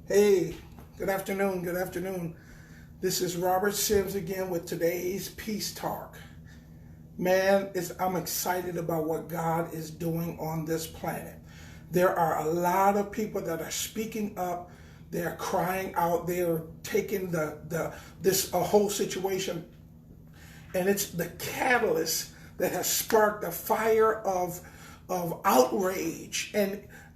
Hey, good afternoon. Good afternoon. This is Robert Sims again with today's Peace Talk. Man, I'm excited about what God is doing on this planet. There are a lot of people that are speaking up. They're crying out. They're taking this whole situation, and it's the catalyst that has sparked a fire of outrage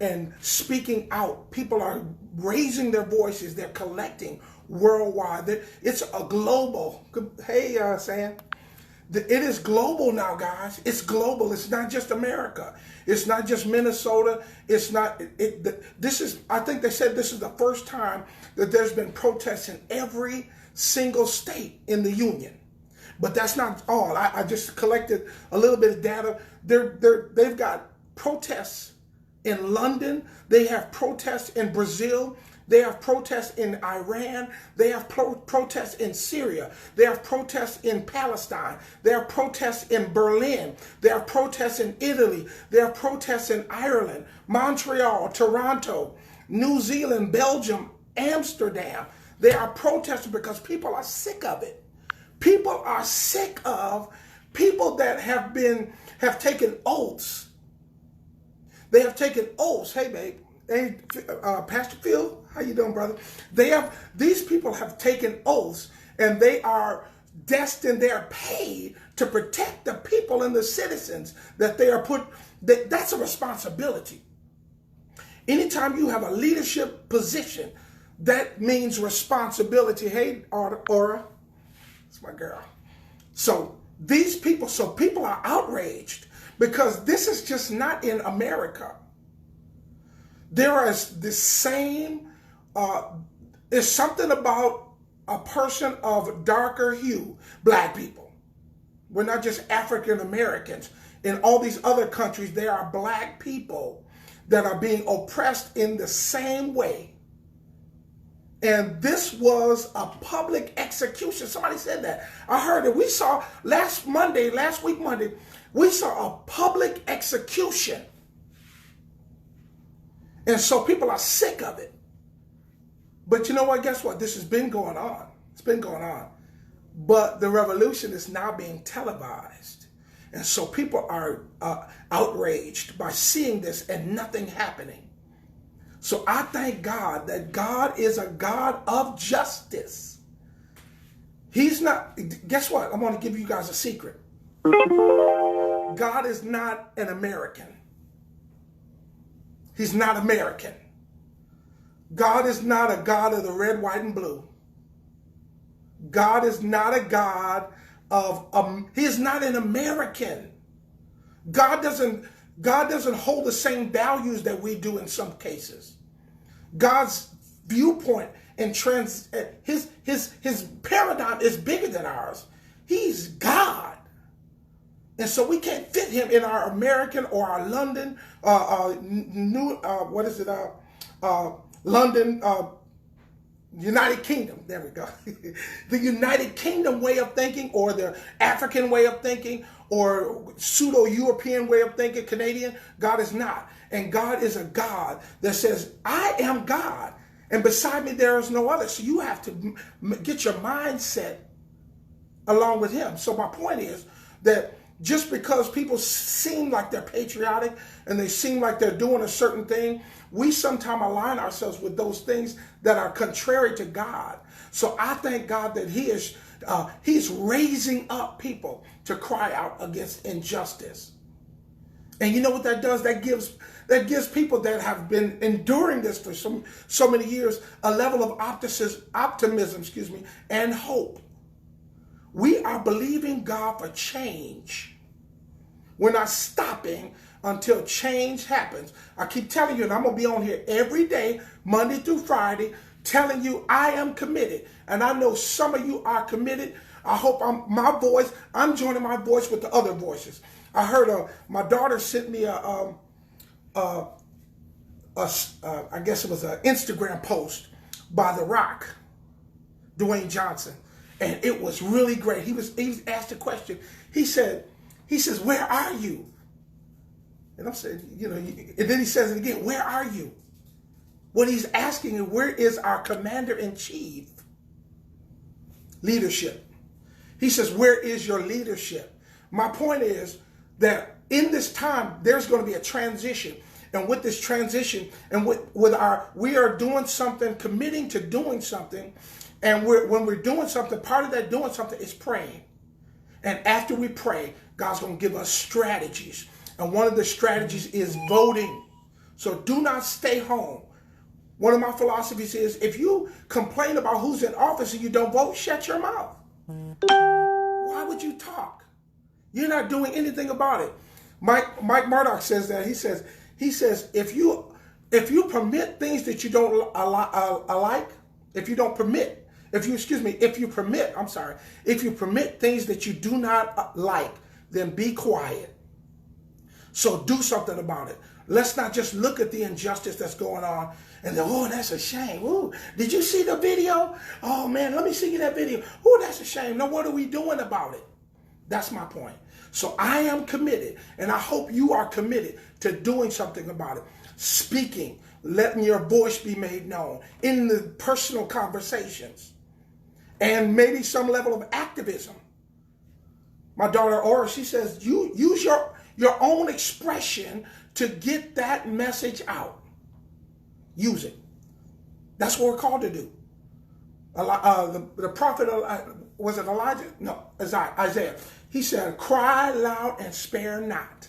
and speaking out. People are raising their voices. They're collecting worldwide. It's a global. Hey, Sam. It is global now, guys. It's global. It's not just America. It's not just Minnesota. It's not. This is. I think they said this is the first time that there's been protests in every single state in the union. But that's not all. I just collected a little bit of data. They've got protests in London. They have protests in Brazil. They have protests in Iran. They have protests in Syria. They have protests in Palestine. They have protests in Berlin. They have protests in Italy. They have protests in Ireland, Montreal, Toronto, New Zealand, Belgium, Amsterdam. They are protesting because people are sick of it. People are sick of people that have taken oaths. They have taken oaths. Hey, babe. Hey, Pastor Phil, how you doing, brother? These people have taken oaths, and they are destined. They are paid to protect the people and the citizens that they are put. That's a responsibility. Anytime you have a leadership position, that means responsibility. Hey, Aura, it's my girl. So people are outraged because this is just not in America. There is the same, there's something about a person of darker hue, black people. We're not just African Americans. In all these other countries, there are black people that are being oppressed in the same way. And this was a public execution. Somebody said that. I heard it. We saw last week Monday, we saw a public execution. And so people are sick of it. But you know what? Guess what? This has been going on. It's been going on. But the revolution is now being televised. And so people are outraged by seeing this and nothing happening. So I thank God that God is a God of justice. He's not, guess what? I'm going to give you guys a secret. God is not an American. He's not American. God is not a God of the red, white, and blue. God is not a God he is not an American. God doesn't hold the same values that we do in some cases. God's viewpoint and his paradigm is bigger than ours. He's God. And so we can't fit him in our American or our London, London, United Kingdom. There we go. The United Kingdom way of thinking, or the African way of thinking, or pseudo-European way of thinking, Canadian. God is not. And God is a God that says, I am God, and beside me there is no other. So you have to get your mindset along with him. So my point is that just because people seem like they're patriotic and they seem like they're doing a certain thing, we sometimes align ourselves with those things that are contrary to God. So I thank God that he's raising up people to cry out against injustice. And you know what that does? That gives people that have been enduring this for so many years a level of optimism, and hope. We are believing God for change. We're not stopping until change happens. I keep telling you, and I'm going to be on here every day, Monday through Friday, telling you I am committed. And I know some of you are committed. I hope I'm joining my voice with the other voices. I heard my daughter sent me I guess it was an Instagram post by The Rock, Dwayne Johnson. And it was really great. He was asked a question. He says, where are you? And I'm saying, and then he says it again, where are you? What he's asking is, where is our commander-in-chief leadership? He says, where is your leadership? My point is that in this time, there's going to be a transition. And with this transition, and we are doing something, committing to doing something. And when we're doing something, part of that doing something is praying. And after we pray, God's going to give us strategies. And one of the strategies is voting. So do not stay home. One of my philosophies is, if you complain about who's in office and you don't vote, shut your mouth. Why would you talk? You're not doing anything about it. Mike Murdoch says that. He says, if you permit things that you don't like, if you permit things that you do not like, then be quiet. So do something about it. Let's not just look at the injustice that's going on and then, oh, that's a shame. Ooh, did you see the video? Oh, man, let me see that video. Oh, that's a shame. Now, what are we doing about it? That's my point. So I am committed, and I hope you are committed to doing something about it. Speaking, letting your voice be made known in the personal conversations, and maybe some level of activism. My daughter, Aura, she says, you use your own expression to get that message out. Use it. That's what we're called to do. The prophet, was it Elijah? No, Isaiah. He said, cry loud and spare not.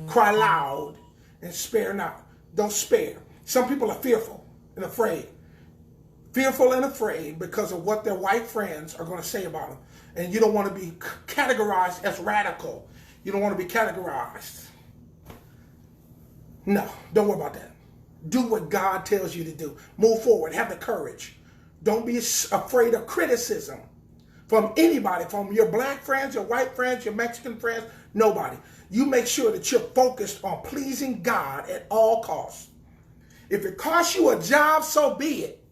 Cry loud and spare not. Don't spare. Some people are fearful and afraid. Fearful and afraid because of what their white friends are going to say about them. And you don't want to be categorized as radical. You don't want to be categorized. No, don't worry about that. Do what God tells you to do. Move forward. Have the courage. Don't be afraid of criticism from anybody, from your black friends, your white friends, your Mexican friends, nobody. You make sure that you're focused on pleasing God at all costs. If it costs you a job, so be it.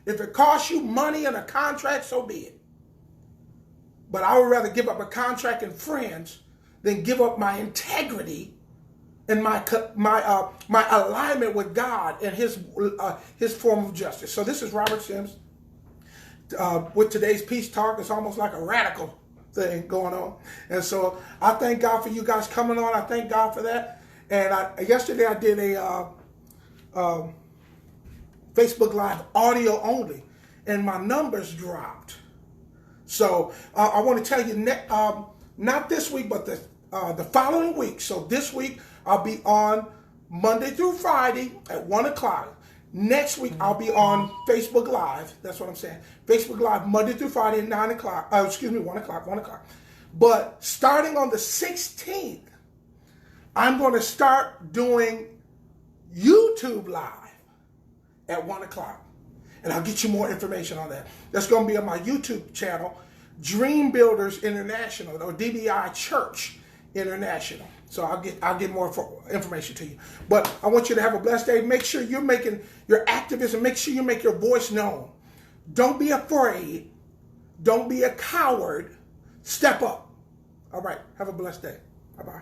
If it costs you money and a contract, so be it. But I would rather give up a contract and friends than give up my integrity and my alignment with God and His form of justice. So this is Robert Sims with today's Peace Talk. It's almost like a radical thing going on, and so I thank God for you guys coming on. I thank God for that. And yesterday I did a Facebook Live audio only, and my numbers dropped. So I want to tell you, not this week, but the following week. So this week I'll be on Monday through Friday at 1 o'clock. Next week I'll be on Facebook Live. That's what I'm saying. Facebook Live Monday through Friday at 9 o'clock. 1 o'clock. But starting on the 16th, I'm going to start doing YouTube Live at 1 o'clock. And I'll get you more information on that. That's going to be on my YouTube channel, Dream Builders International, or DBI Church International. So I'll get more information to you. But I want you to have a blessed day. Make sure you're making your activism. Make sure you make your voice known. Don't be afraid. Don't be a coward. Step up. All right. Have a blessed day. Bye-bye.